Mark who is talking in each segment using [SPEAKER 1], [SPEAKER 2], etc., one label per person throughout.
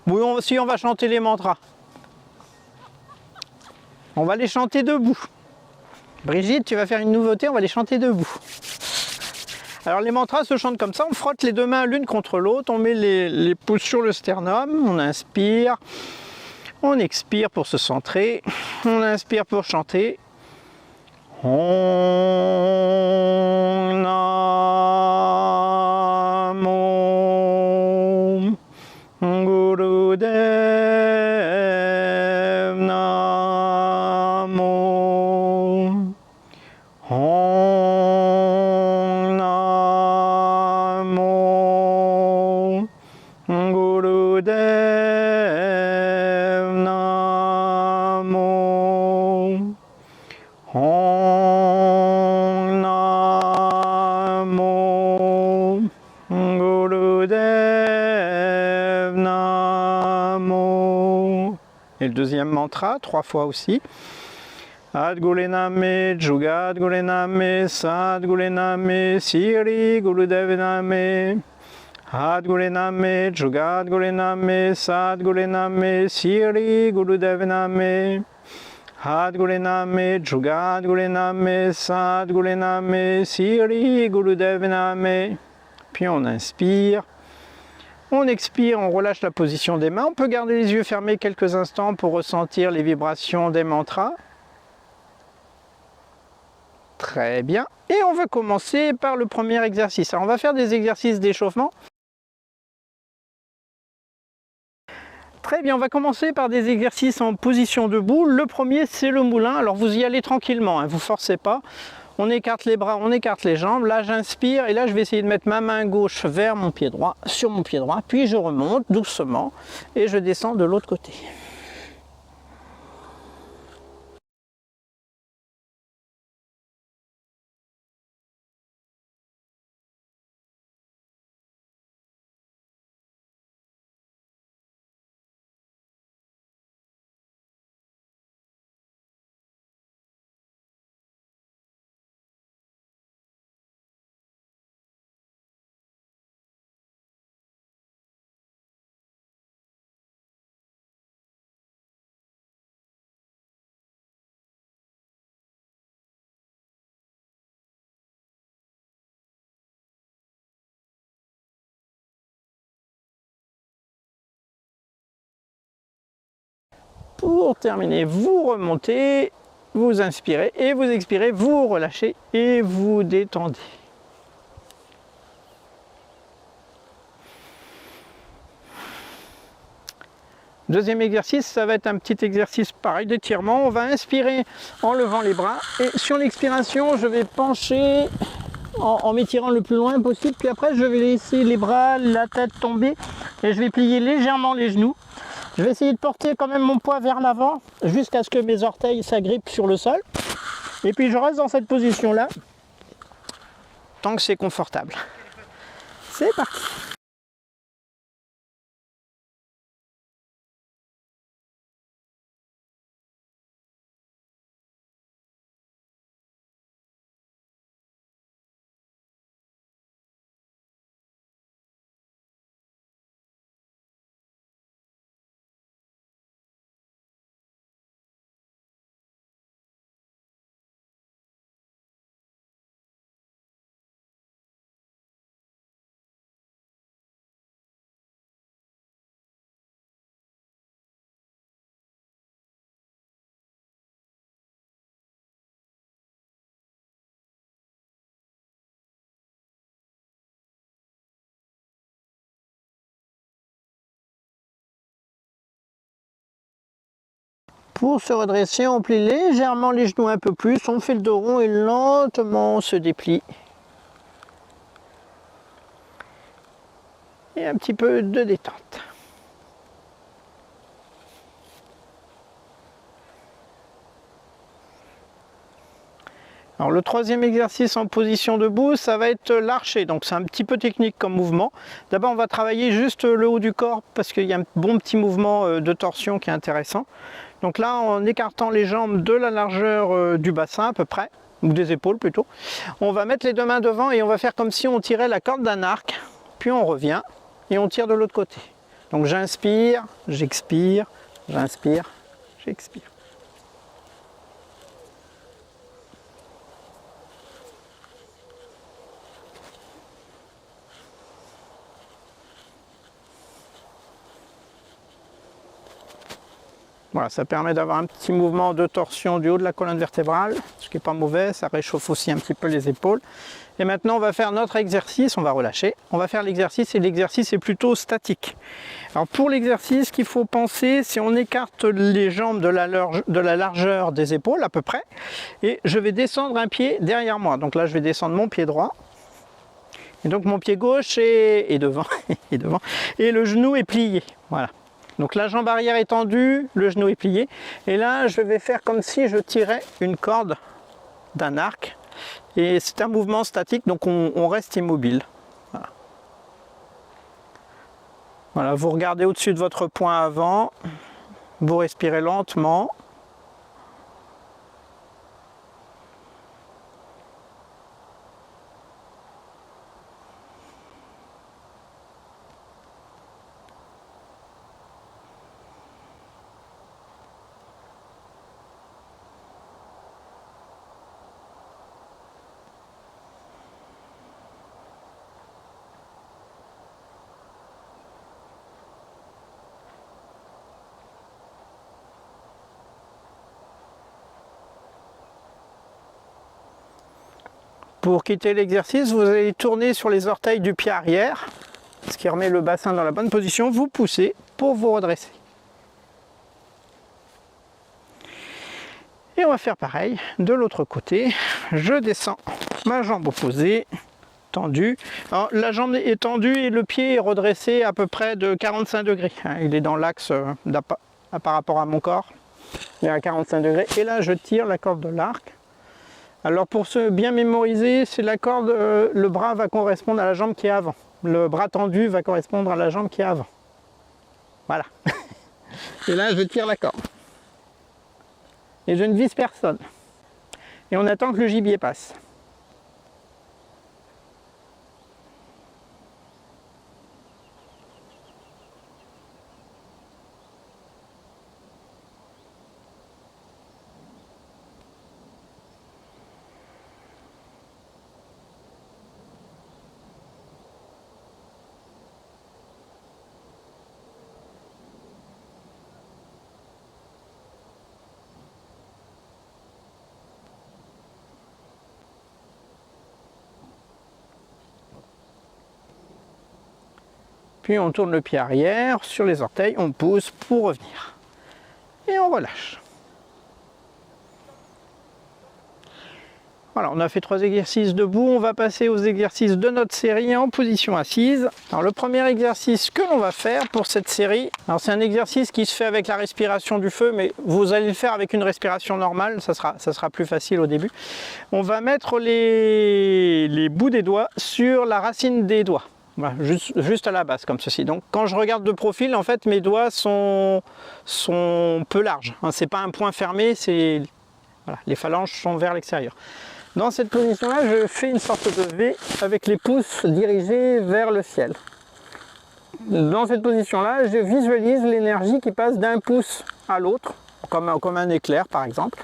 [SPEAKER 1] Oui, si on va chanter les mantras. On va les chanter debout. Brigitte, tu vas faire une nouveauté, on va les chanter debout. Alors les mantras se chantent comme ça, on frotte les deux mains l'une contre l'autre, on met les pouces sur le sternum, on inspire, on expire pour se centrer, on inspire pour chanter. Om Namo Gurudev Namo. Om Namo Gurudev Namo. Om Namo Gurudev Namo. Et le deuxième mantra, 3 fois aussi. Adgulename, Jugat Gulename, Sad Gulename, Siri Gurudev Name. Adgulename, Jugat Gulename, Sad Gulename, Siri Gurudev Name. Adgulename, Jugat Gulename, Sad Gulename, Siri Gurudev Name. Puis on inspire. On expire, on relâche la position des mains. On peut garder les yeux fermés quelques instants pour ressentir les vibrations des mantras. Très bien. Et on va commencer par le premier exercice. Alors on va faire des exercices d'échauffement. Très bien, on va commencer par des exercices en position debout. Le premier, c'est le moulin. Alors vous y allez tranquillement, hein, vous ne forcez pas. On écarte les bras, on écarte les jambes. Là, j'inspire et là, je vais essayer de mettre ma main gauche vers mon pied droit, sur mon pied droit. Puis je remonte doucement et je descends de l'autre côté. Pour terminer, vous remontez, vous inspirez et vous expirez, vous relâchez et vous détendez. Deuxième exercice, ça va être un petit exercice pareil d'étirement. On va inspirer en levant les bras et sur l'expiration, je vais pencher en m'étirant le plus loin possible. Puis après, je vais laisser les bras, la tête tomber et je vais plier légèrement les genoux. Je vais essayer de porter quand même mon poids vers l'avant jusqu'à ce que mes orteils s'agrippent sur le sol. Et puis je reste dans cette position-là tant que c'est confortable. C'est parti. Pour se redresser, on plie légèrement les genoux un peu plus, on fait le dos rond et lentement on se déplie. Et un petit peu de détente. Alors le troisième exercice en position debout, ça va être l'archer. Donc c'est un petit peu technique comme mouvement. D'abord on va travailler juste le haut du corps parce qu'il y a un bon petit mouvement de torsion qui est intéressant. Donc là, en écartant les jambes de la largeur du bassin à peu près, ou des épaules plutôt, on va mettre les deux mains devant et on va faire comme si on tirait la corde d'un arc, puis on revient et on tire de l'autre côté. Donc j'inspire, j'expire, j'inspire, j'expire. Voilà, ça permet d'avoir un petit mouvement de torsion du haut de la colonne vertébrale, ce qui n'est pas mauvais, ça réchauffe aussi un petit peu les épaules. Et maintenant, on va faire notre exercice, on va relâcher. On va faire l'exercice et l'exercice est plutôt statique. Alors pour l'exercice, ce qu'il faut penser, c'est on écarte les jambes de la largeur des épaules à peu près. Et je vais descendre un pied derrière moi. Donc là, je vais descendre mon pied droit. Et donc mon pied gauche est devant, et devant. Et le genou est plié. Voilà. Donc la jambe arrière est tendue, le genou est plié. Et là, je vais faire comme si je tirais une corde d'un arc. Et c'est un mouvement statique, donc on reste immobile. Voilà. Voilà, vous regardez au-dessus de votre poing avant. Vous respirez lentement. Pour quitter l'exercice, vous allez tourner sur les orteils du pied arrière, ce qui remet le bassin dans la bonne position. Vous poussez pour vous redresser. Et on va faire pareil de l'autre côté. Je descends ma jambe opposée, tendue. Alors, la jambe est tendue et le pied est redressé à peu près de 45 degrés. Il est dans l'axe par rapport à mon corps. Il est à 45 degrés. Et là, je tire la corde de l'arc. Alors pour se bien mémoriser, c'est la corde, le bras va correspondre à la jambe qui est avant. Le bras tendu va correspondre à la jambe qui est avant. Voilà. Et là, je tire la corde. Et je ne vise personne. Et on attend que le gibier passe. Puis on tourne le pied arrière sur les orteils, on pousse pour revenir. Et on relâche. Voilà, on a fait 3 exercices debout. On va passer aux exercices de notre série en position assise. Alors le premier exercice que l'on va faire pour cette série, alors c'est un exercice qui se fait avec la respiration du feu, mais vous allez le faire avec une respiration normale, ça sera plus facile au début. On va mettre les bouts des doigts sur la racine des doigts. Voilà, juste à la base comme ceci. Donc quand je regarde de profil, en fait mes doigts sont peu larges. Hein, c'est pas un point fermé, c'est voilà, les phalanges sont vers l'extérieur. Dans cette position-là, je fais une sorte de V avec les pouces dirigés vers le ciel. Dans cette position-là, je visualise l'énergie qui passe d'un pouce à l'autre, comme un éclair par exemple.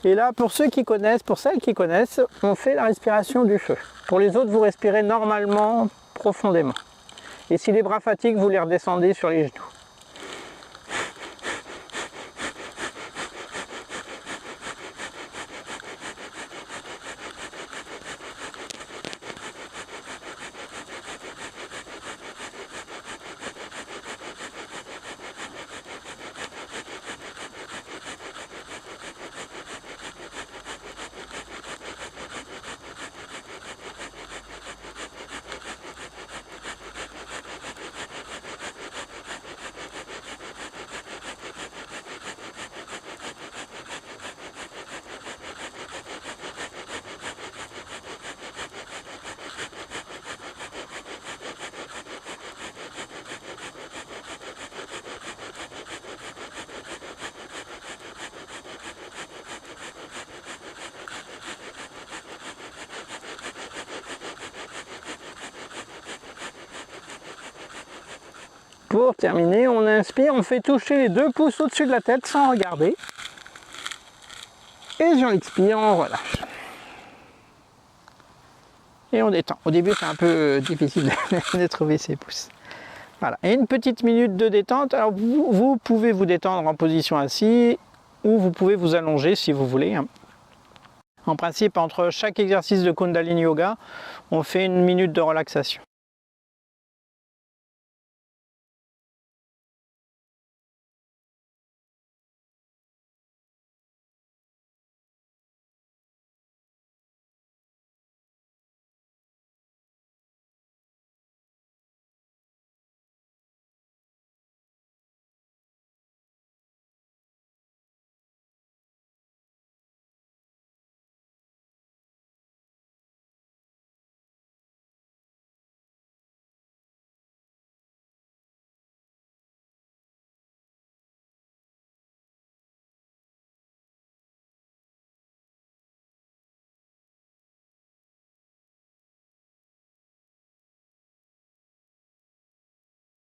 [SPEAKER 1] Et là, pour celles qui connaissent, on fait la respiration du feu. Pour les autres, vous respirez normalement, profondément. Et si les bras fatiguent, vous les redescendez sur les genoux.
[SPEAKER 2] Pour terminer, on inspire, on fait toucher les 2 pouces au-dessus de la tête sans regarder. Et sur l'expire, on relâche. Et on détend. Au début, c'est un peu difficile de trouver ses pouces. Voilà. Et une petite minute de détente. Alors, vous pouvez vous détendre en position assise ou vous pouvez vous allonger si vous voulez. En principe, entre chaque exercice de Kundalini Yoga, on fait une minute de relaxation.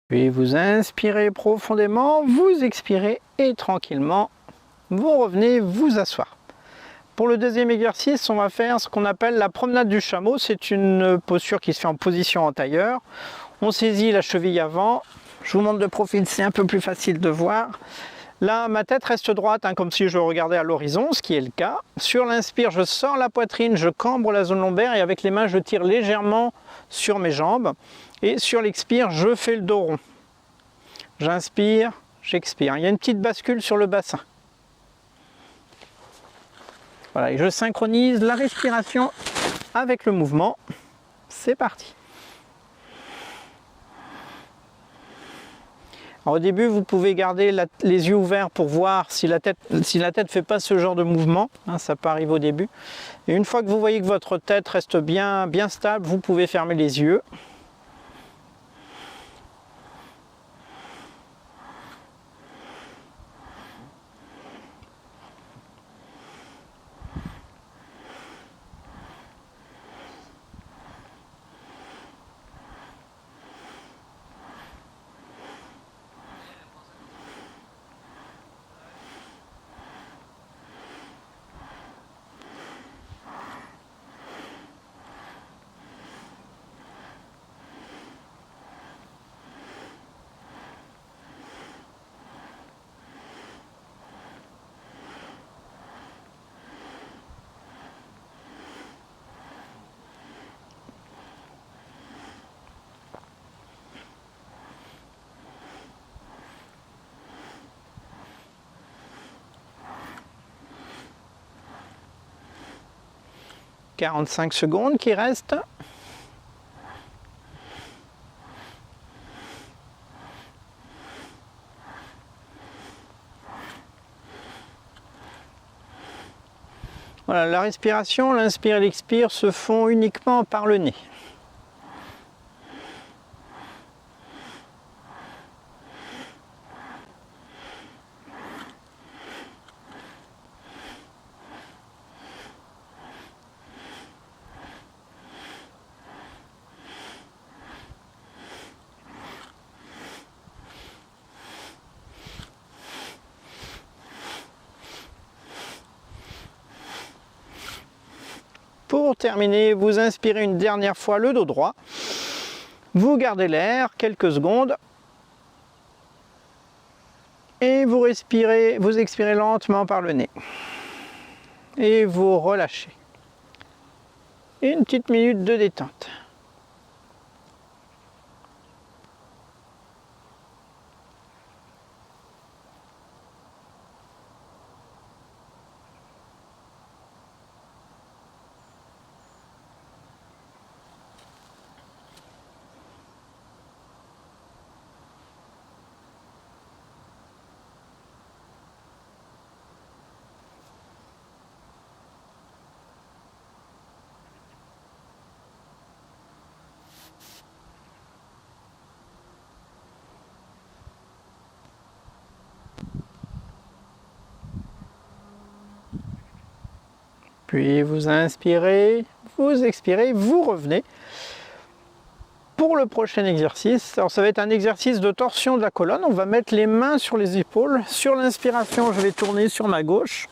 [SPEAKER 2] Puis vous inspirez profondément, vous expirez et tranquillement, vous revenez vous asseoir. Pour le deuxième exercice, on va faire ce qu'on appelle la promenade du chameau. C'est une posture qui se fait en position en tailleur. On saisit la cheville avant. Je vous montre de profil, c'est un peu plus facile de voir. Là, ma tête reste droite, comme si je regardais à l'horizon, ce qui est le cas. Sur l'inspire, je sors la poitrine, je cambre la zone lombaire et avec les mains, je tire légèrement sur mes jambes. Et sur l'expire, je fais le dos rond. J'inspire, j'expire. Il y a une petite bascule sur le bassin. Voilà, et je synchronise la respiration avec le mouvement. C'est parti. Alors, au début, vous pouvez garder les yeux ouverts pour voir si la tête ne fait pas ce genre de mouvement. Ça peut arriver au début. Et une fois que vous voyez que votre tête reste bien stable, vous pouvez fermer les yeux. « 45 secondes qui restent. Voilà, la respiration, l'inspire et l'expire se font uniquement par le nez. Pour terminer, vous inspirez une dernière fois le dos droit. Vous gardez l'air quelques secondes. Et vous expirez lentement par le nez. Et vous relâchez. Et une petite minute de détente. Puis vous inspirez, vous expirez, vous revenez. Pour pour le prochain exercice. Alors ça va être un exercice de torsion de la colonne. On va mettre les mains sur les épaules. Sur l'inspiration, je vais tourner sur ma gauche.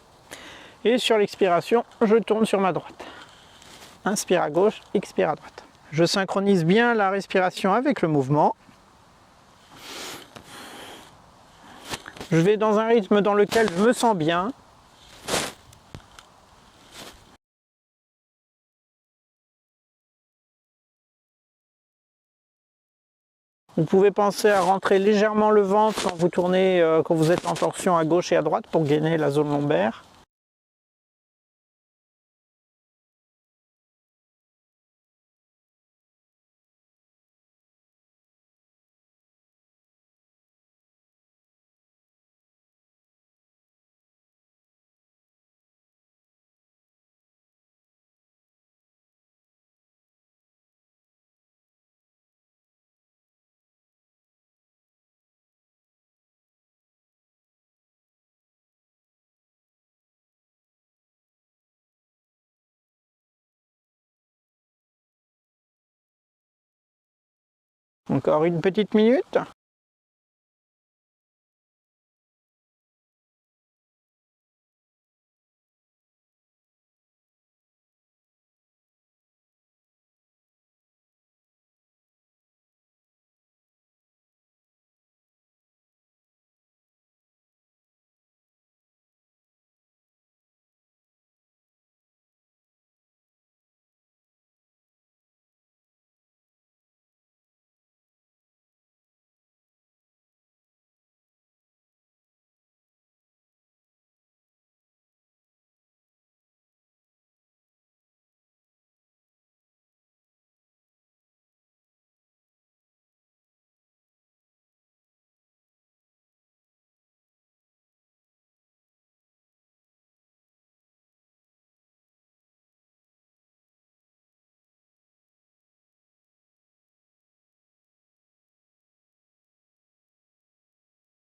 [SPEAKER 2] Et sur l'expiration, je tourne sur ma droite. Inspire à gauche, expire à droite. Je synchronise bien la respiration avec le mouvement. Je vais dans un rythme dans lequel je me sens bien. Vous pouvez penser à rentrer légèrement le ventre quand vous tournez, quand vous êtes en torsion à gauche et à droite pour gainer la zone lombaire. Encore une petite minute.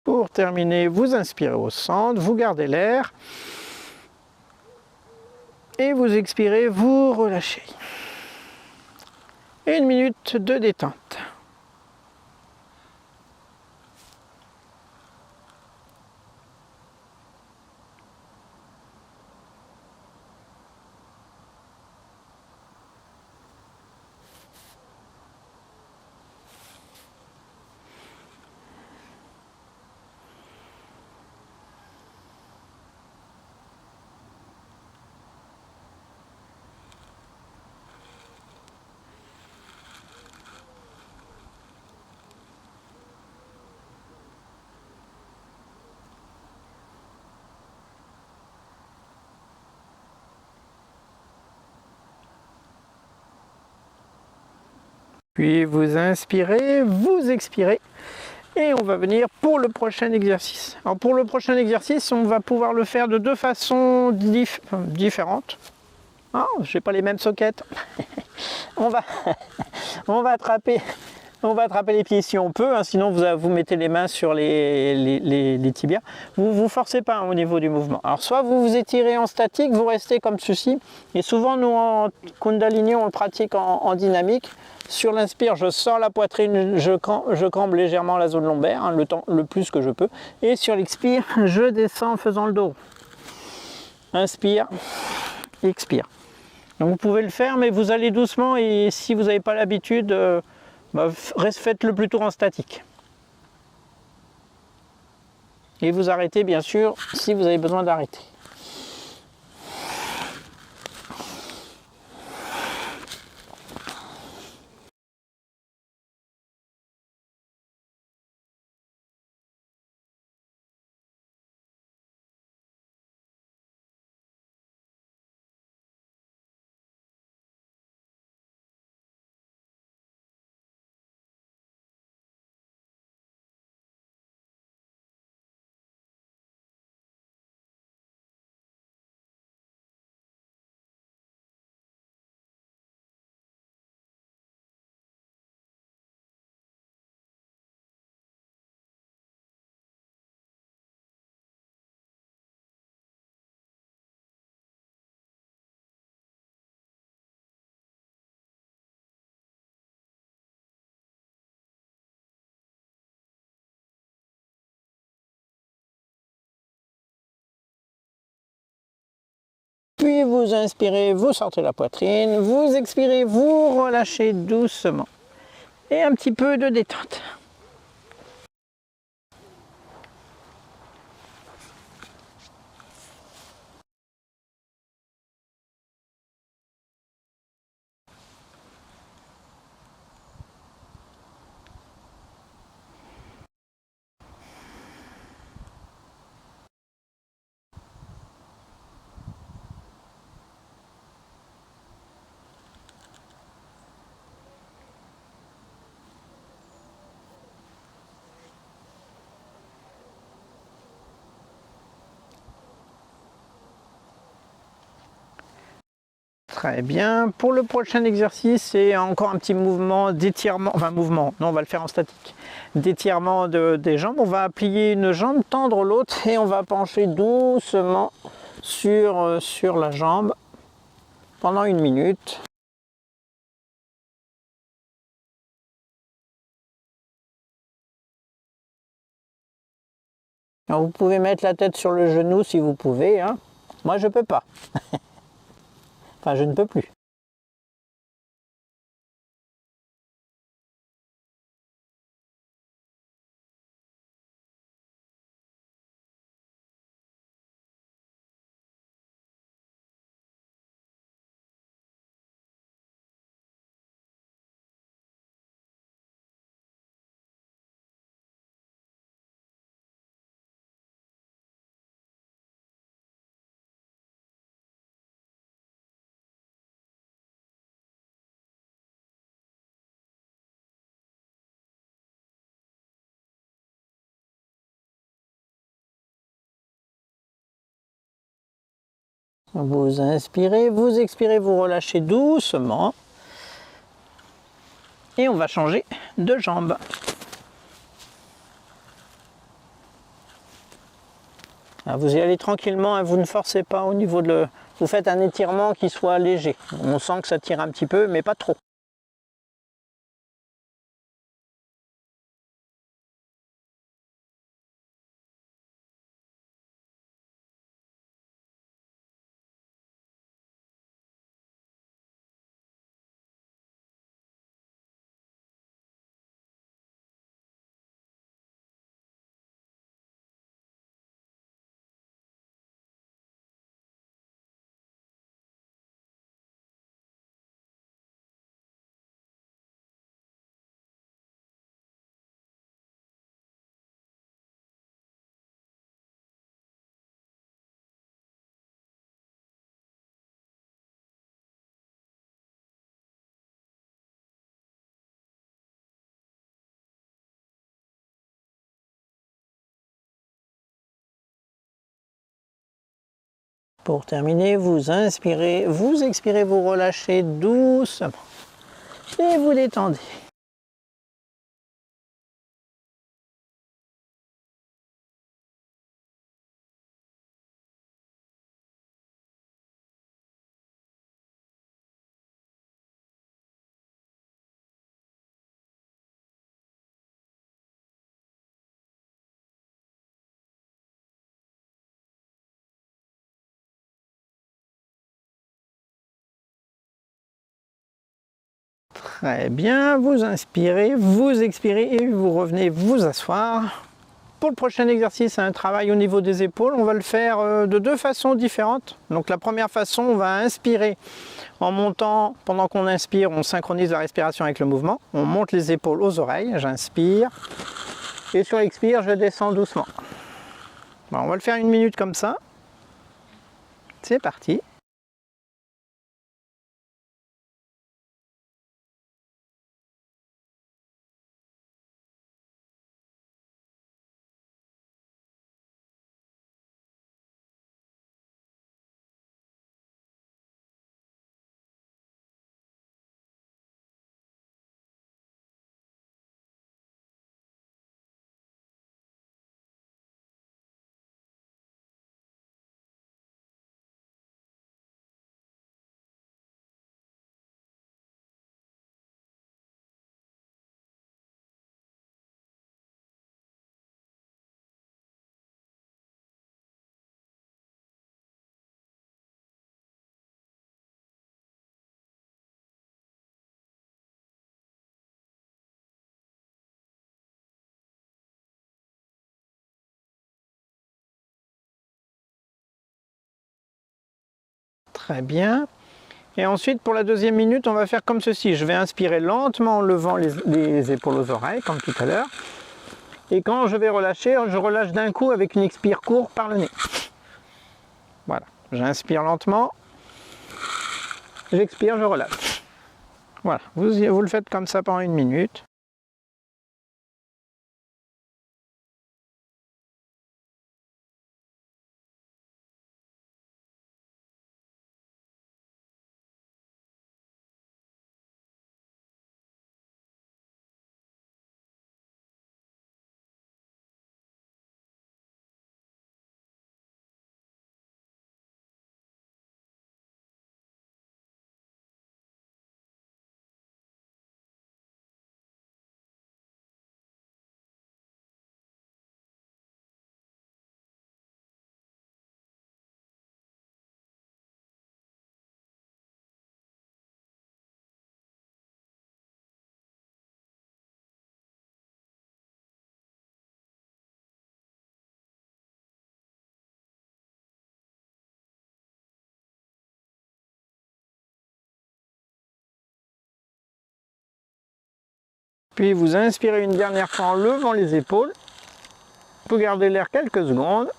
[SPEAKER 2] Pour terminer, vous inspirez au centre, vous gardez l'air. Et vous expirez, vous relâchez. 1 minute de détente. Puis vous inspirez, vous expirez. Et on va venir pour le prochain exercice. Alors pour le prochain exercice, on va pouvoir le faire de deux façons différentes. Ah, je n'ai pas les mêmes sockets. on va attraper les pieds si on peut, hein, sinon vous mettez les mains sur les tibias. Vous ne vous forcez pas, hein, au niveau du mouvement. Alors soit vous vous étirez en statique, vous restez comme ceci. Et souvent nous en Kundalini on le pratique en dynamique. Sur l'inspire, je sors la poitrine, je cambre légèrement la zone lombaire, hein, le plus que je peux. Et sur l'expire, je descends en faisant le dos. Inspire, expire. Donc vous pouvez le faire, mais vous allez doucement et si vous n'avez pas l'habitude, faites-le plutôt en statique. Et vous arrêtez bien sûr si vous avez besoin d'arrêter. Puis vous inspirez, vous sortez la poitrine, vous expirez, vous relâchez doucement. Et un petit peu de détente. Très bien. Pour le prochain exercice, c'est encore un petit mouvement d'étirement, enfin mouvement, non on va le faire en statique, d'étirement des jambes. On va plier une jambe, tendre l'autre et on va pencher doucement sur la jambe pendant 1 minute. Alors, vous pouvez mettre la tête sur le genou si vous pouvez, hein. Moi je peux pas. Enfin je ne peux plus. Vous inspirez, vous expirez, vous relâchez doucement. Et on va changer de jambe. Vous y allez tranquillement, vous ne forcez pas au niveau de... Vous faites un étirement qui soit léger. On sent que ça tire un petit peu, mais pas trop. Pour terminer, vous inspirez, vous expirez, vous relâchez doucement. Et vous détendez. Très bien, vous inspirez, vous expirez et vous revenez vous asseoir. Pour le prochain exercice, un travail au niveau des épaules, on va le faire de 2 façons différentes. Donc la première façon, on va inspirer en montant, pendant qu'on inspire, on synchronise la respiration avec le mouvement. On monte les épaules aux oreilles, j'inspire. Et sur l'expire, je descends doucement. Bon, on va le faire 1 minute comme ça. C'est parti. Très bien. Et ensuite, pour la deuxième minute, on va faire comme ceci. Je vais inspirer lentement en levant les épaules aux oreilles, comme tout à l'heure. Et quand je vais relâcher, je relâche d'un coup avec une expire courte par le nez. Voilà. J'inspire lentement. J'expire, je relâche. Voilà. Vous le faites comme ça pendant une minute. Puis vous inspirez une dernière fois en levant les épaules. Vous gardez l'air quelques secondes.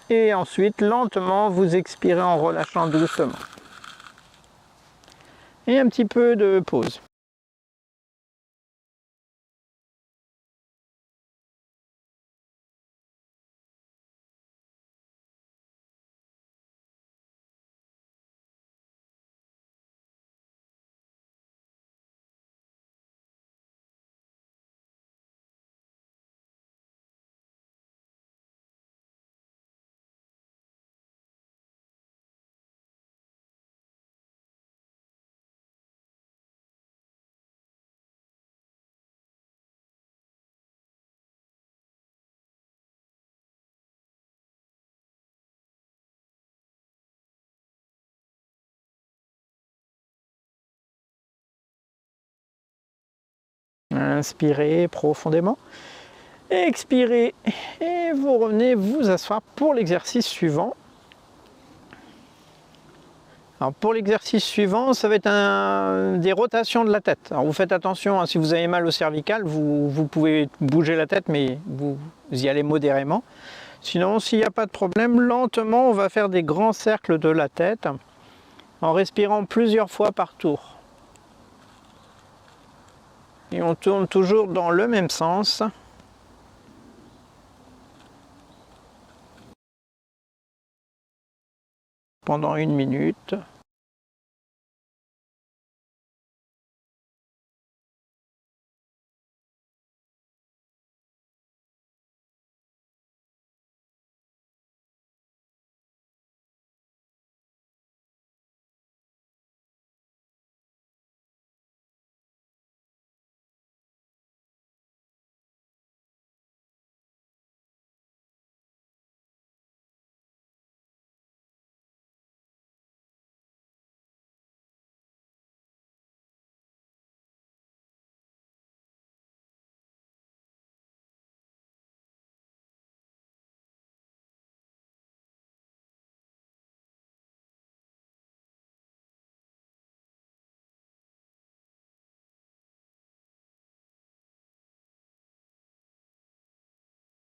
[SPEAKER 2] Et ensuite, lentement, vous expirez en relâchant doucement. Et un petit peu de pause. Inspirez profondément, expirez et vous revenez vous asseoir pour l'exercice suivant. Alors pour l'exercice suivant, ça va être des rotations de la tête. Alors vous faites attention, hein, si vous avez mal au cervical, vous pouvez bouger la tête, mais vous y allez modérément. Sinon, s'il n'y a pas de problème, lentement, on va faire des grands cercles de la tête en respirant plusieurs fois par tour. Et on tourne toujours dans le même sens. Pendant une minute.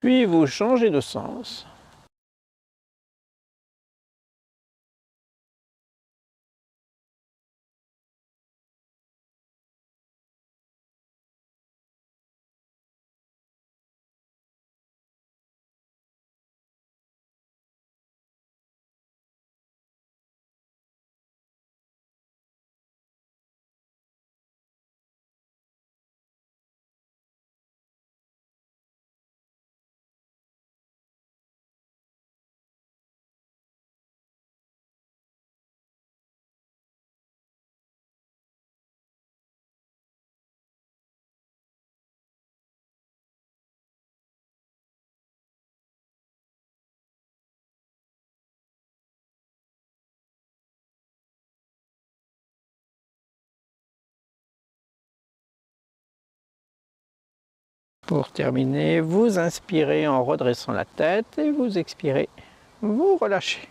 [SPEAKER 2] Puis vous changez de sens. Pour terminer, vous inspirez en redressant la tête et vous expirez, vous relâchez.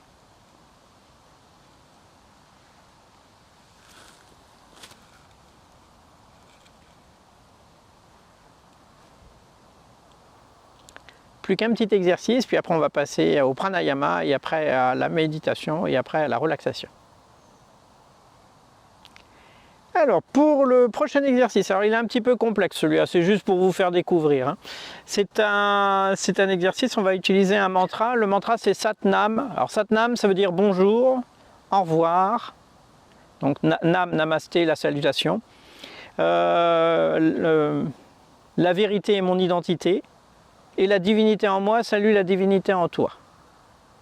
[SPEAKER 2] plus qu'un petit exercice, puis après on va passer au pranayama, et après à la méditation, et après à la relaxation. Alors, pour le prochain exercice, alors il est un petit peu complexe celui-là, c'est juste pour vous faire découvrir, hein. C'est un exercice, on va utiliser un mantra. Le mantra, c'est Satnam. Alors, Satnam, ça veut dire bonjour, au revoir. Donc, Nam, Namasté, la salutation. La vérité est mon identité. Et la divinité en moi salue la divinité en toi.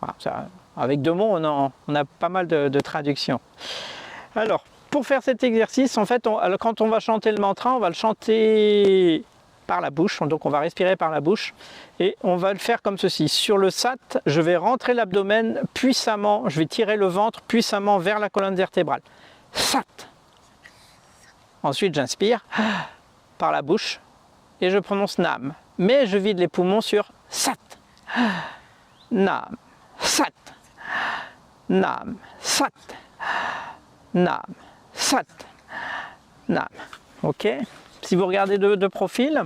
[SPEAKER 2] Voilà, ça, avec 2 mots, on a pas mal de traductions. Alors, pour faire cet exercice, en fait, quand on va chanter le mantra, on va le chanter par la bouche. Donc, on va respirer par la bouche. Et on va le faire comme ceci. Sur le Sat, je vais rentrer l'abdomen puissamment. Je vais tirer le ventre puissamment vers la colonne vertébrale. Sat. Ensuite, j'inspire par la bouche. Et je prononce Nam. Mais je vide les poumons sur Sat. Nam. Sat. Nam. Sat. Nam. Sat. Nam. Ok. Si vous regardez de profil,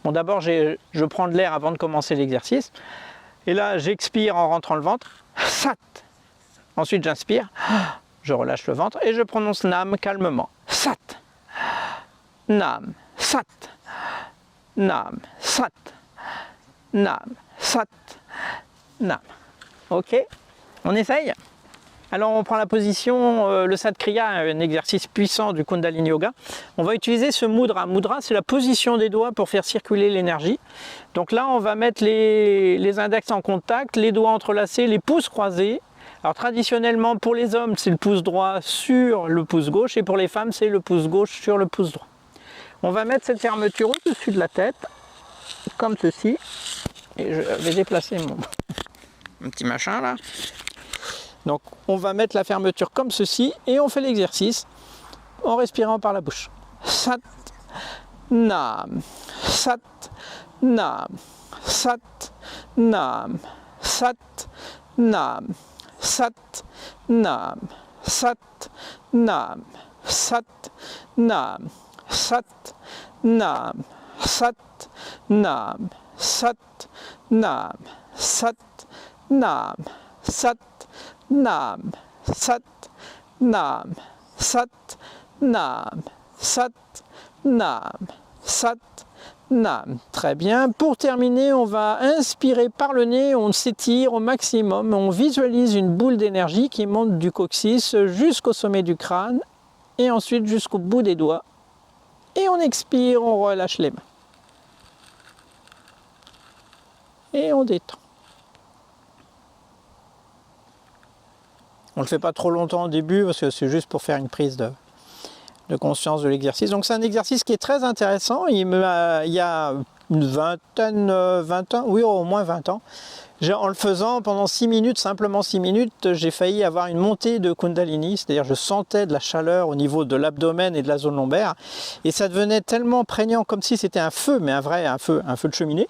[SPEAKER 2] bon, d'abord je prends de l'air avant de commencer l'exercice. Et là, j'expire en rentrant le ventre. Sat. Ensuite, j'inspire. Je relâche le ventre et je prononce Nam calmement. Sat. Nam. Sat. Nam. Sat. Nam. Sat. Nam. Ok. On essaye ? Alors on prend la position, le Sat Kriya, un exercice puissant du Kundalini Yoga. On va utiliser ce mudra. Mudra, c'est la position des doigts pour faire circuler l'énergie. Donc là, on va mettre les index en contact, les doigts entrelacés, les pouces croisés. Alors traditionnellement, pour les hommes, c'est le pouce droit sur le pouce gauche et pour les femmes, c'est le pouce gauche sur le pouce droit. On va mettre cette fermeture au-dessus de la tête, comme ceci. Et je vais déplacer mon petit machin là. Donc on va mettre la fermeture comme ceci et on fait l'exercice en respirant par la bouche. Sat, Nam, Sat, Nam, Sat, Nam, Sat, Nam, Sat, Nam, Sat, Nam, Sat, Nam, Sat, Nam, Sat, Nam, Sat, Nam, Sat, Nam, Sat, Nam, Sat, Nam, Sat, Nam, Sat, Nam, Sat, Nam. Très bien. Pour terminer, on va inspirer par le nez, on s'étire au maximum, on visualise une boule d'énergie qui monte du coccyx jusqu'au sommet du crâne et ensuite jusqu'au bout des doigts. Et on expire, on relâche les mains. Et on détend. On ne le fait pas trop longtemps au début parce que c'est juste pour faire une prise de conscience de l'exercice. Donc c'est un exercice qui est très intéressant. Il y a une vingtaine, 20 ans, oui au moins 20 ans. En le faisant pendant 6 minutes, simplement 6 minutes, j'ai failli avoir une montée de Kundalini, c'est-à-dire je sentais de la chaleur au niveau de l'abdomen et de la zone lombaire. Et ça devenait tellement prégnant comme si c'était un feu, mais un feu de cheminée,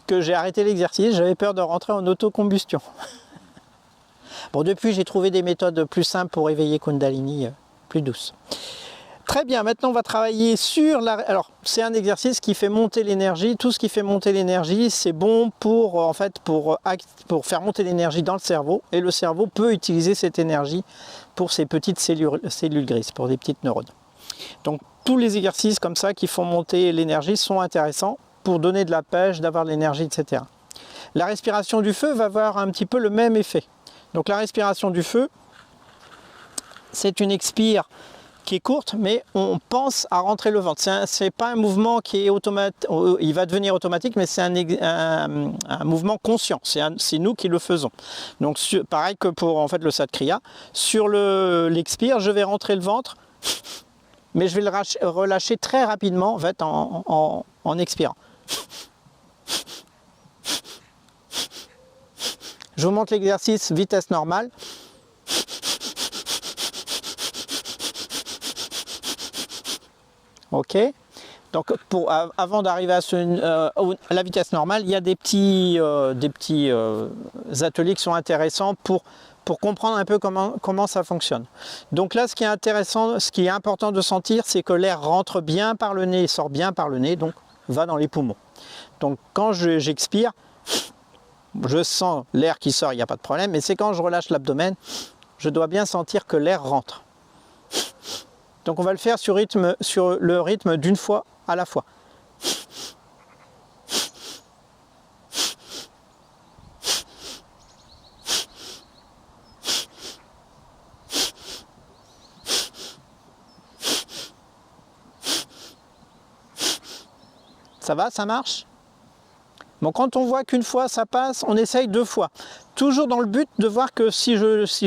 [SPEAKER 2] que j'ai arrêté l'exercice. J'avais peur de rentrer en autocombustion. Bon, depuis, j'ai trouvé des méthodes plus simples pour éveiller Kundalini, plus douces. Très bien, maintenant on va travailler sur la... Alors, c'est un exercice qui fait monter l'énergie. Tout ce qui fait monter l'énergie, c'est bon pour faire monter l'énergie dans le cerveau. Et le cerveau peut utiliser cette énergie pour ses petites cellules grises, pour des petites neurones. Donc, tous les exercices comme ça qui font monter l'énergie sont intéressants pour donner de la pêche, d'avoir de l'énergie, etc. La respiration du feu va avoir un petit peu le même effet. Donc la respiration du feu, c'est une expire qui est courte, mais on pense à rentrer le ventre. C'est pas un mouvement qui est automatique, il va devenir automatique, mais c'est un mouvement conscient. C'est nous qui le faisons. Donc pareil que pour en fait le Sat Kriya, sur l'expire, je vais rentrer le ventre, mais je vais le relâcher très rapidement en fait en expirant. Je vous montre l'exercice vitesse normale. Ok. Donc avant d'arriver à la vitesse normale, il y a des petits ateliers qui sont intéressants pour comprendre un peu comment ça fonctionne. Donc là, ce qui est intéressant, ce qui est important de sentir, c'est que l'air rentre bien par le nez et sort bien par le nez, donc va dans les poumons. Donc quand j'expire, je sens l'air qui sort, il n'y a pas de problème, mais c'est quand je relâche l'abdomen, je dois bien sentir que l'air rentre. Donc on va le faire sur le rythme d'une fois à la fois. Ça va, ça marche? Bon, quand on voit qu'une fois ça passe, on essaye 2 fois. Toujours dans le but de voir que si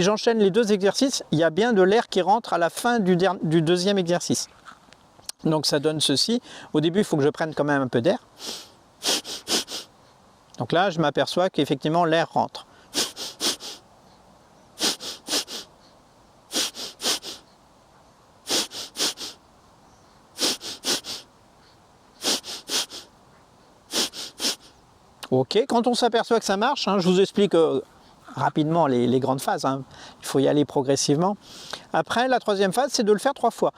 [SPEAKER 2] j'enchaîne les 2 exercices, il y a bien de l'air qui rentre à la fin du deuxième exercice. Donc ça donne ceci. Au début, il faut que je prenne quand même un peu d'air. Donc là, je m'aperçois qu'effectivement l'air rentre. Ok, quand on s'aperçoit que ça marche, je vous explique rapidement les grandes phases, il faut y aller progressivement. Après, la 3e phase, c'est de le faire 3 fois.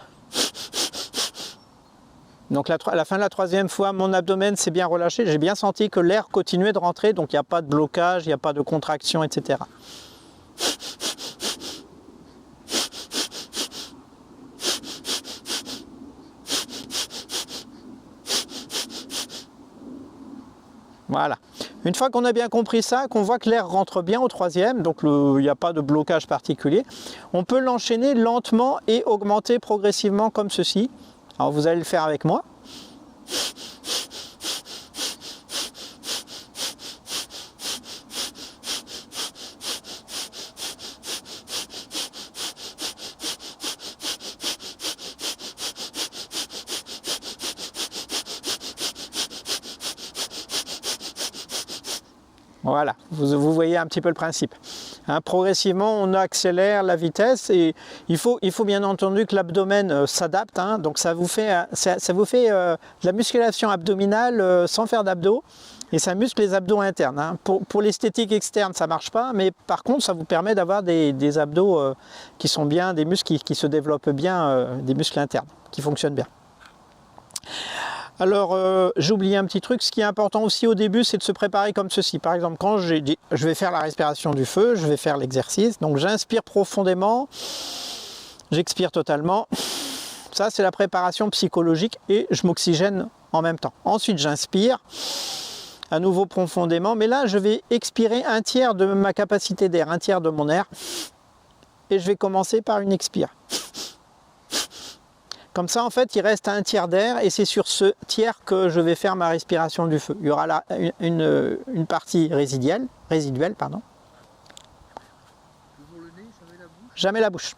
[SPEAKER 2] Donc à la fin de la 3e fois, mon abdomen s'est bien relâché, j'ai bien senti que l'air continuait de rentrer, donc il n'y a pas de blocage, il n'y a pas de contraction, etc. Voilà. Une fois qu'on a bien compris ça, qu'on voit que l'air rentre bien au 3e, donc il n'y a pas de blocage particulier, on peut l'enchaîner lentement et augmenter progressivement comme ceci. Alors vous allez le faire avec moi. Voilà, vous voyez un petit peu le principe. Progressivement, on accélère la vitesse et il faut bien entendu que l'abdomen s'adapte. Donc ça vous fait de la musculation abdominale sans faire d'abdos et ça muscle les abdos internes. Pour l'esthétique externe, ça ne marche pas, mais par contre, ça vous permet d'avoir des abdos qui sont bien, des muscles qui se développent bien, des muscles internes qui fonctionnent bien. Alors, j'ai oublié un petit truc, ce qui est important aussi au début, c'est de se préparer comme ceci. Par exemple, quand je vais faire la respiration du feu, je vais faire l'exercice, donc j'inspire profondément, j'expire totalement. Ça, c'est la préparation psychologique et je m'oxygène en même temps. Ensuite, j'inspire, à nouveau profondément, mais là, je vais expirer 1/3 de ma capacité d'air, 1/3 de mon air, et je vais commencer par une expire. Comme ça, en fait, il reste 1/3 d'air et c'est sur ce tiers que je vais faire ma respiration du feu. Il y aura là une partie résiduelle. Pardon.
[SPEAKER 3] Toujours le nez, jamais la bouche?
[SPEAKER 2] Jamais la bouche.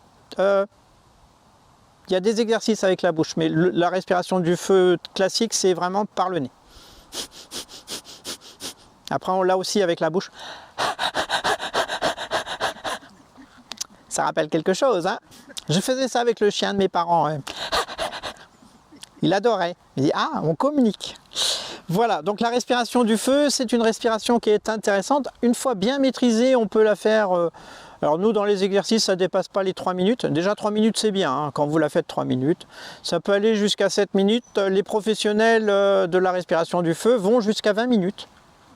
[SPEAKER 2] Il y a des exercices avec la bouche, mais la respiration du feu classique, c'est vraiment par le nez. Après, on l'a aussi avec la bouche. Ça rappelle quelque chose, Je faisais ça avec le chien de mes parents. Il adorait. Il dit, on communique. Voilà, donc la respiration du feu, c'est une respiration qui est intéressante. Une fois bien maîtrisée, on peut la faire... alors nous, dans les exercices, ça ne dépasse pas les 3 minutes. Déjà 3 minutes, c'est bien, quand vous la faites 3 minutes. Ça peut aller jusqu'à 7 minutes. Les professionnels de la respiration du feu vont jusqu'à 20 minutes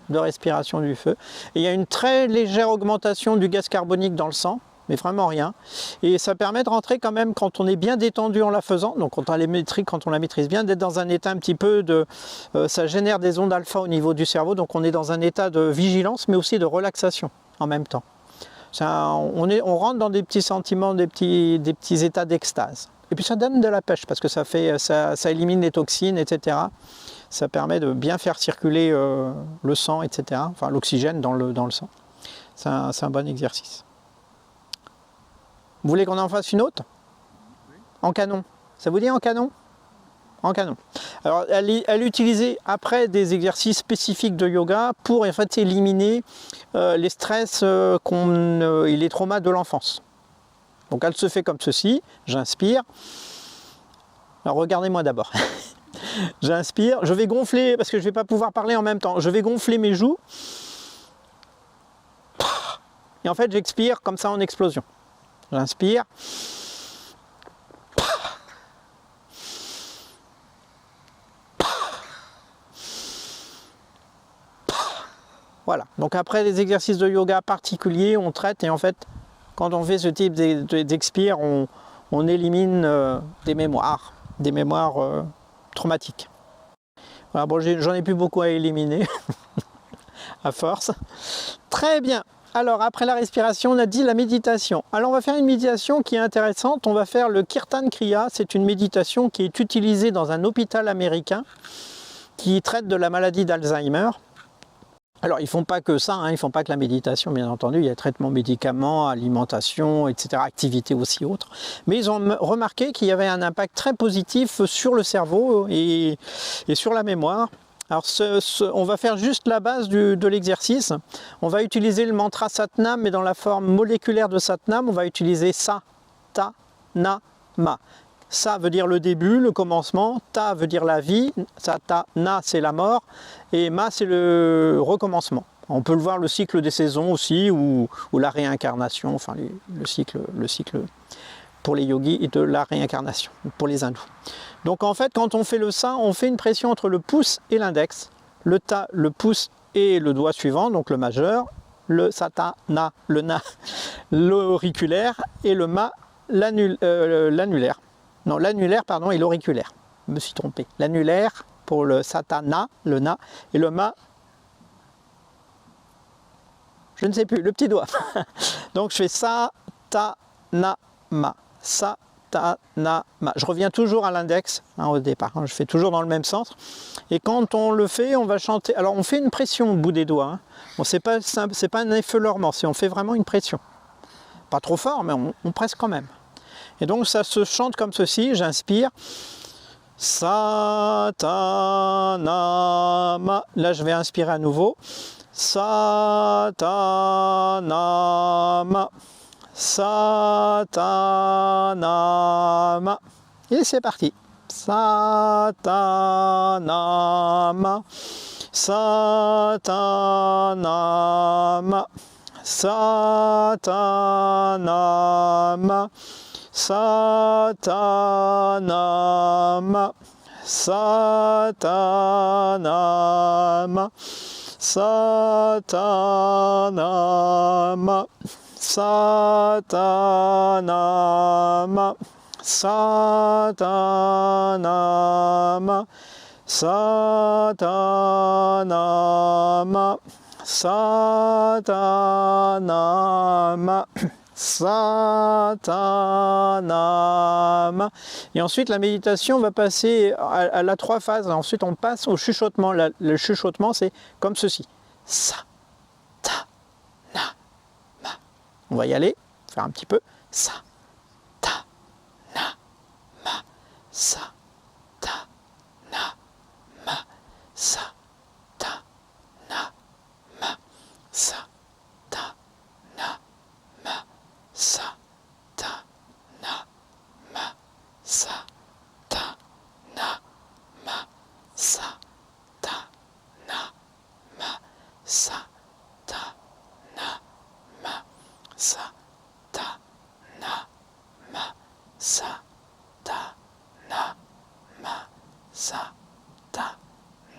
[SPEAKER 2] de respiration du feu. Et il y a une très légère augmentation du gaz carbonique dans le sang, mais vraiment rien. Et ça permet de rentrer quand même, quand on est bien détendu en la faisant, donc quand on la maîtrise bien, d'être dans un état un petit peu de... ça génère des ondes alpha au niveau du cerveau, donc on est dans un état de vigilance, mais aussi de relaxation en même temps. On rentre dans des petits sentiments, des petits états d'extase. Et puis ça donne de la pêche, parce que ça élimine les toxines, etc. Ça permet de bien faire circuler le sang, etc. Enfin l'oxygène dans le sang. C'est un bon exercice. Vous voulez qu'on en fasse une autre? En canon. Ça vous dit en canon? En canon. Alors, elle est utilisée après des exercices spécifiques de yoga pour en fait éliminer les stress et les traumas de l'enfance. Donc, elle se fait comme ceci. J'inspire. Alors, regardez-moi d'abord. J'inspire. Je vais gonfler, parce que je ne vais pas pouvoir parler en même temps. Je vais gonfler mes joues. Et en fait, j'expire comme ça en explosion. J'inspire. Voilà, donc après les exercices de yoga particuliers, on traite et en fait, quand on fait ce type d'expire, on élimine des mémoires traumatiques. Voilà, bon, j'en ai plus beaucoup à éliminer, à force. Très bien. Alors après la respiration, on a dit la méditation. Alors on va faire une méditation qui est intéressante. On va faire le Kirtan Kriya. C'est une méditation qui est utilisée dans un hôpital américain qui traite de la maladie d'Alzheimer. Alors ils ne font pas que ça, hein, ils ne font pas que la méditation, bien entendu, il y a traitement médicaments, alimentation, etc., activités aussi autres. Mais ils ont remarqué qu'il y avait un impact très positif sur le cerveau et sur la mémoire. Alors on va faire juste la base de l'exercice. On va utiliser le mantra Satnam, mais dans la forme moléculaire de Satnam, on va utiliser Sa, Ta, Na, Ma. Sa veut dire le début, le commencement, Ta veut dire la vie, Sa, Ta, Na c'est la mort, et Ma c'est le recommencement. On peut le voir le cycle des saisons aussi, ou la réincarnation, enfin le cycle pour les yogis et de la réincarnation, pour les hindous. Donc en fait, quand on fait le Sa, on fait une pression entre le pouce et l'index, le Ta, le pouce et le doigt suivant, donc le majeur, le Sa, Ta, Na, le Na, l'auriculaire, et le Ma, l'annulaire. Non, l'annulaire, pardon, et l'auriculaire. Je me suis trompé. L'annulaire pour le Satana, le Na, et le Ma, je ne sais plus, le petit doigt. Donc je fais Sa, Ta, Na, Ma. Sa, Ta, Na, Ma. Je reviens toujours à l'index au départ. Je fais toujours dans le même sens. Et quand on le fait, on va chanter. Alors on fait une pression au bout des doigts. Hein. Bon, c'est pas un effleurement, on fait vraiment une pression. Pas trop fort, mais on presse quand même. Et donc ça se chante comme ceci, j'inspire. Sa, Ta, Na, Ma. Là je vais inspirer à nouveau. Sa, Ta, Na, Ma. Sa, Ta, Na, Ma. Et c'est parti. Sa, Ta, Na, Ma. Sa, Ta, Na, Ma. Sa, Ta, Na, Ma. Sa, Ta, Na, Ma. Sa, Ta, Na, Ma. Sa, Ta, Na, Ma. Sa, Ta, Na, Ma. Sa, Ta, Na, Ma. Sa, Ta, Na, Ma. Sa, Ta, Na, Ma. Sa, Ta, Na, Ma. Et ensuite la méditation va passer à la 3 phases. Ensuite on passe au chuchotement. Le chuchotement c'est comme ceci. Sa, Ta, Na, Ma. On va y aller, faire un petit peu. Sa, Ta, Na, Ma. Sa, Ta, Na, Ma. Sa, Ta, Na, Ma. Sa, Ta, Na, Ma. Sa, Ta, Na, Ma. Sa, Ta, Na, Ma. Sa, Ta, Na, Ma. Sa, Ta, Na, Ma. Sa, Ta, Na, Ma. Sa, Ta, Na, Ma. Sa, Ta,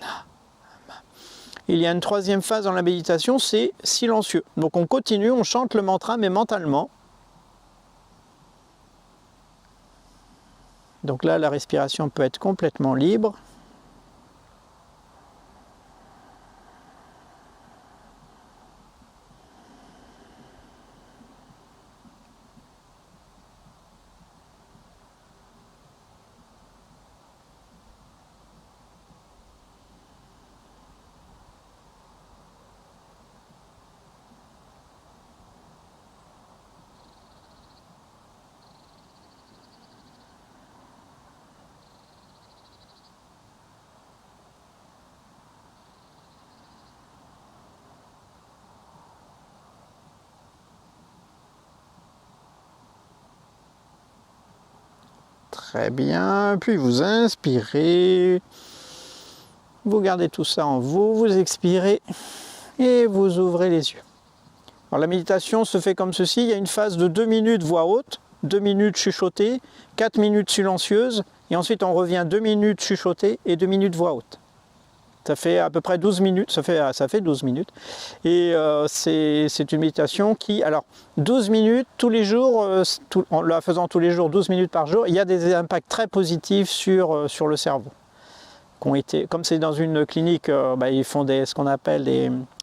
[SPEAKER 2] Na, Ma. Il y a une troisième phase dans la méditation, c'est silencieux. Donc on continue, on chante le mantra mais mentalement. Donc là, la respiration peut être complètement libre. Très bien, puis vous inspirez, vous gardez tout ça en vous, vous expirez et vous ouvrez les yeux. Alors la méditation se fait comme ceci, il y a une phase de 2 minutes voix haute, 2 minutes chuchotée, 4 minutes silencieuse et ensuite on revient 2 minutes chuchotée et 2 minutes voix haute. Ça fait à peu près 12 minutes, ça fait 12 minutes. Et c'est une méditation qui, alors 12 minutes tous les jours, en la faisant tous les jours, 12 minutes par jour, il y a des impacts très positifs sur le cerveau. Comme c'est dans une clinique, ils font ce qu'on appelle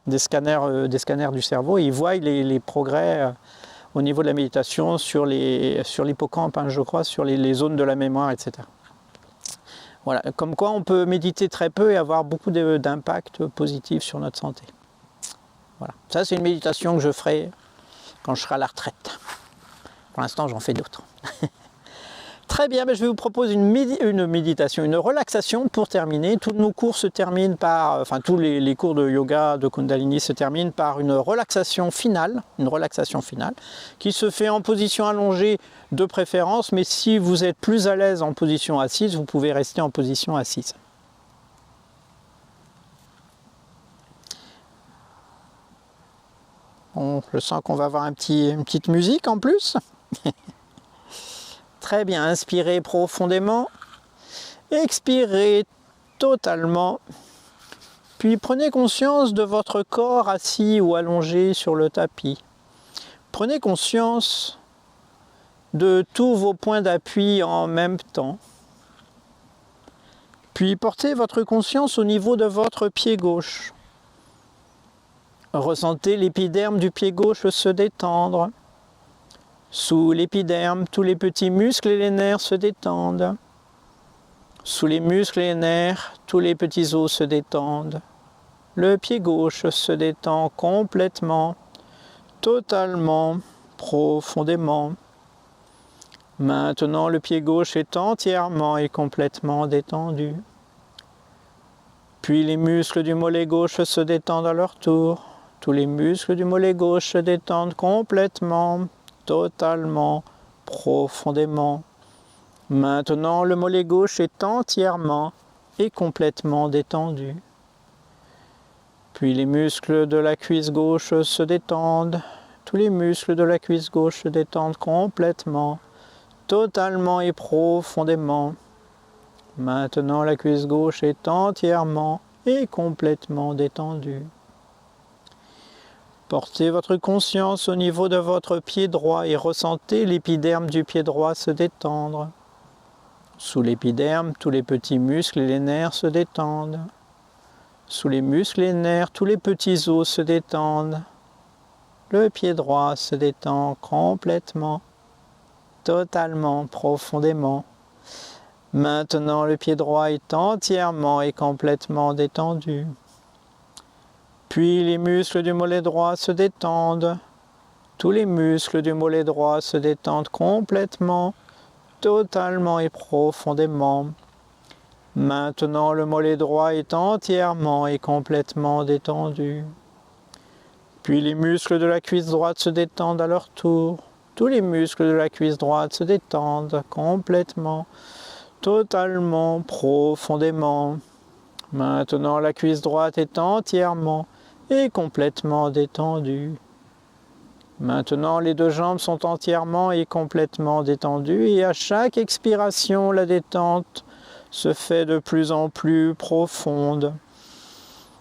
[SPEAKER 2] des scanners du cerveau, et ils voient les progrès au niveau de la méditation sur l'hippocampe, je crois, sur les zones de la mémoire, etc. Voilà, comme quoi on peut méditer très peu et avoir beaucoup d'impact positif sur notre santé. Voilà, ça c'est une méditation que je ferai quand je serai à la retraite. Pour l'instant j'en fais d'autres. Très bien, je vais vous proposer une méditation, une relaxation pour terminer. Tous nos cours se terminent par, tous les cours de yoga, de Kundalini se terminent par une relaxation finale qui se fait en position allongée de préférence, mais si vous êtes plus à l'aise en position assise, vous pouvez rester en position assise. Bon, je sens qu'on va avoir une petite musique en plus. Très bien, inspirez profondément, expirez totalement, puis prenez conscience de votre corps assis ou allongé sur le tapis. Prenez conscience de tous vos points d'appui en même temps. Puis portez votre conscience au niveau de votre pied gauche. Ressentez l'épiderme du pied gauche se détendre. Sous l'épiderme, tous les petits muscles et les nerfs se détendent. Sous les muscles et les nerfs, tous les petits os se détendent. Le pied gauche se détend complètement, totalement, profondément. Maintenant, le pied gauche est entièrement et complètement détendu. Puis les muscles du mollet gauche se détendent à leur tour. Tous les muscles du mollet gauche se détendent complètement, totalement, profondément. Maintenant, le mollet gauche est entièrement et complètement détendu. Puis les muscles de la cuisse gauche se détendent. Tous les muscles de la cuisse gauche se détendent complètement, totalement et profondément. Maintenant, la cuisse gauche est entièrement et complètement détendue. Portez votre conscience au niveau de votre pied droit et ressentez l'épiderme du pied droit se détendre. Sous l'épiderme, tous les petits muscles et les nerfs se détendent. Sous les muscles et les nerfs, tous les petits os se détendent. Le pied droit se détend complètement, totalement, profondément. Maintenant, le pied droit est entièrement et complètement détendu. Puis les muscles du mollet droit se détendent. Tous les muscles du mollet droit se détendent complètement, totalement et profondément. Maintenant, le mollet droit est entièrement et complètement détendu. Puis les muscles de la cuisse droite se détendent à leur tour. Tous les muscles de la cuisse droite se détendent complètement, totalement, profondément. Maintenant, la cuisse droite est entièrement et complètement détendue. Maintenant, les deux jambes sont entièrement et complètement détendues et à chaque expiration, la détente se fait de plus en plus profonde.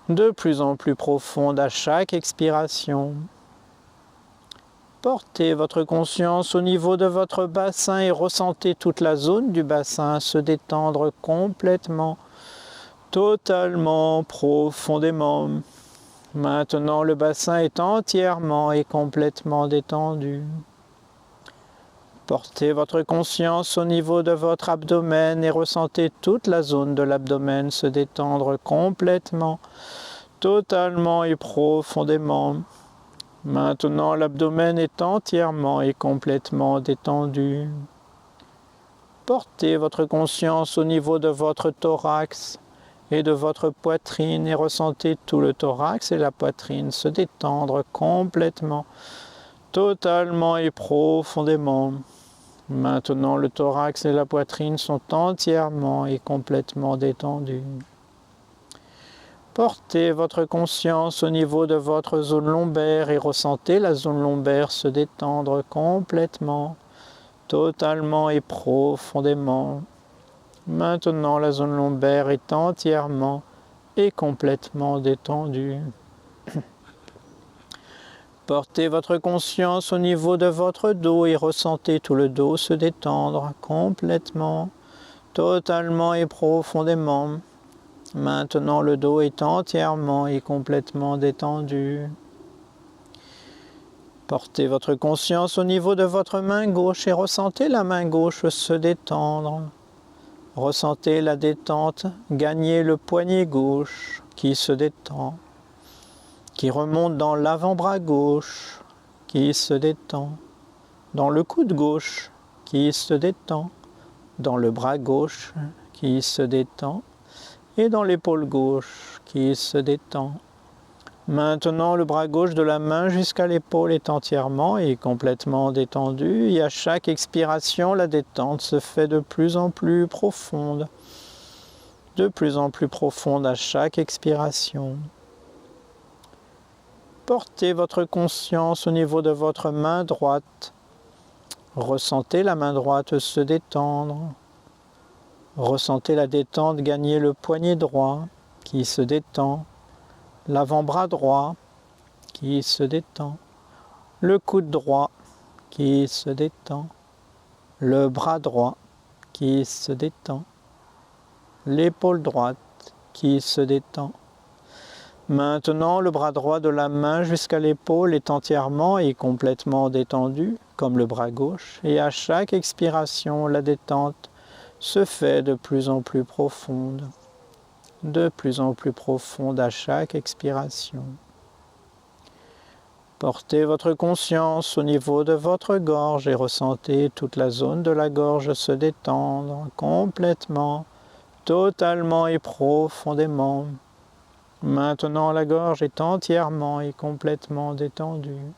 [SPEAKER 2] De plus en plus profonde à chaque expiration. Portez votre conscience au niveau de votre bassin et ressentez toute la zone du bassin se détendre complètement, totalement, profondément. Maintenant, le bassin est entièrement et complètement détendu. Portez votre conscience au niveau de votre abdomen et ressentez toute la zone de l'abdomen se détendre complètement, totalement et profondément. Maintenant, l'abdomen est entièrement et complètement détendu. Portez votre conscience au niveau de votre thorax et de votre poitrine et ressentez tout le thorax et la poitrine se détendre complètement, totalement et profondément. Maintenant, le thorax et la poitrine sont entièrement et complètement détendus. Portez votre conscience au niveau de votre zone lombaire et ressentez la zone lombaire se détendre complètement, totalement et profondément. Maintenant, la zone lombaire est entièrement et complètement détendu. Portez votre conscience au niveau de votre dos et ressentez tout le dos se détendre complètement, totalement et profondément. Maintenant, le dos est entièrement et complètement détendu. Portez votre conscience au niveau de votre main gauche et ressentez la main gauche se détendre. Ressentez la détente, gagnez le poignet gauche qui se détend, qui remonte dans l'avant-bras gauche, qui se détend, dans le coude gauche, qui se détend, dans le bras gauche, qui se détend, et dans l'épaule gauche, qui se détend. Maintenant, le bras gauche de la main jusqu'à l'épaule est entièrement et complètement détendu, et à chaque expiration, la détente se fait de plus en plus profonde à chaque expiration. Portez votre conscience au niveau de votre main droite. Ressentez la main droite se détendre. Ressentez la détente gagner le poignet droit qui se détend, l'avant-bras droit qui se détend, le coude droit qui se détend, le bras droit qui se détend, l'épaule droite qui se détend. Maintenant, le bras droit de la main jusqu'à l'épaule est entièrement et complètement détendu, comme le bras gauche, et à chaque expiration, la détente se fait de plus en plus profonde à chaque expiration. Portez votre conscience au niveau de votre gorge et ressentez toute la zone de la gorge se détendre complètement, totalement et profondément. Maintenant, la gorge est entièrement et complètement détendue.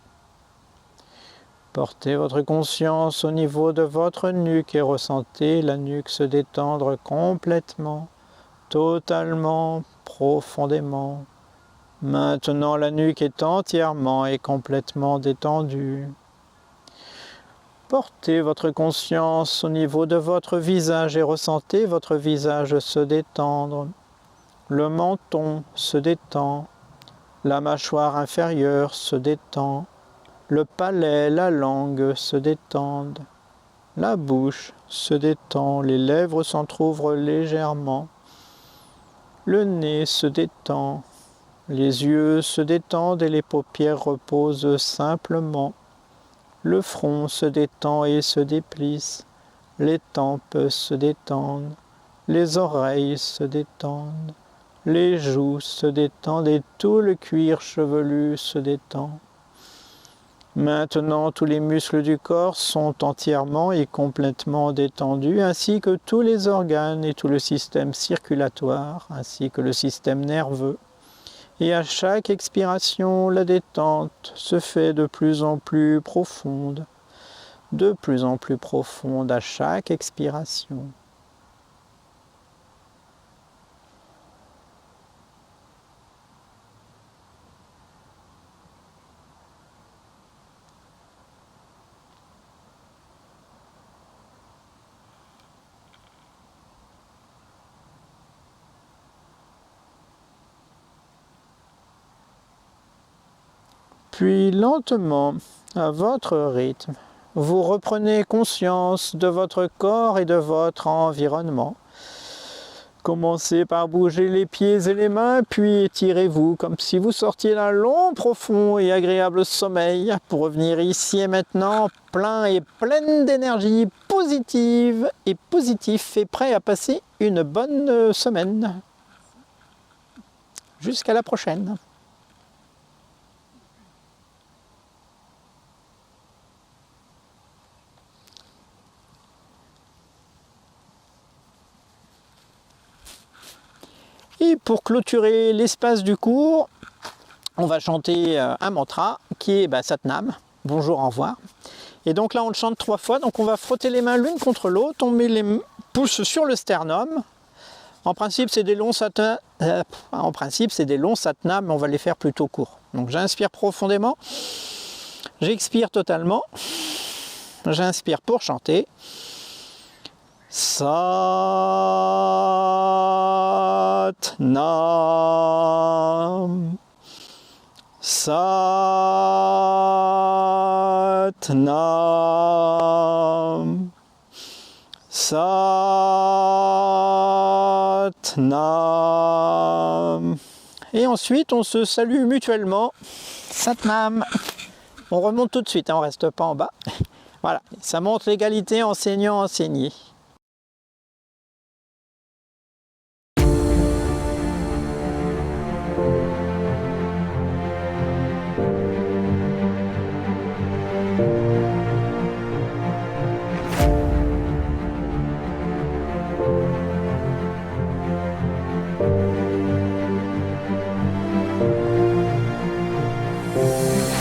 [SPEAKER 2] Portez votre conscience au niveau de votre nuque et ressentez la nuque se détendre complètement, totalement, profondément. Maintenant, la nuque est entièrement et complètement détendue. Portez votre conscience au niveau de votre visage et ressentez votre visage se détendre. Le menton se détend, la mâchoire inférieure se détend, le palais, la langue se détendent, la bouche se détend, les lèvres s'entr'ouvrent légèrement, le nez se détend, les yeux se détendent et les paupières reposent simplement, le front se détend et se déplisse, les tempes se détendent, les oreilles se détendent, les joues se détendent et tout le cuir chevelu se détend. Maintenant, tous les muscles du corps sont entièrement et complètement détendus, ainsi que tous les organes et tout le système circulatoire, ainsi que le système nerveux. Et à chaque expiration, la détente se fait de plus en plus profonde à chaque expiration. Puis lentement, à votre rythme, vous reprenez conscience de votre corps et de votre environnement. Commencez par bouger les pieds et les mains, puis étirez-vous comme si vous sortiez d'un long, profond et agréable sommeil pour revenir ici et maintenant plein et plein d'énergie positive et positif et prêt à passer une bonne semaine. Jusqu'à la prochaine. Et pour clôturer l'espace du cours, on va chanter un mantra qui est Satnam, bonjour, au revoir. Et donc là on le chante 3 fois, donc on va frotter les mains l'une contre l'autre, on met les pouces sur le sternum. En principe c'est des longs satnams, mais on va les faire plutôt courts. Donc j'inspire profondément, j'expire totalement, j'inspire pour chanter. Satnam.
[SPEAKER 1] Satnam. Satnam. Satnam. Et ensuite, on se salue mutuellement. Satnam. On remonte tout de suite, hein, on ne reste pas en bas. Voilà, ça montre l'égalité enseignant-enseigné.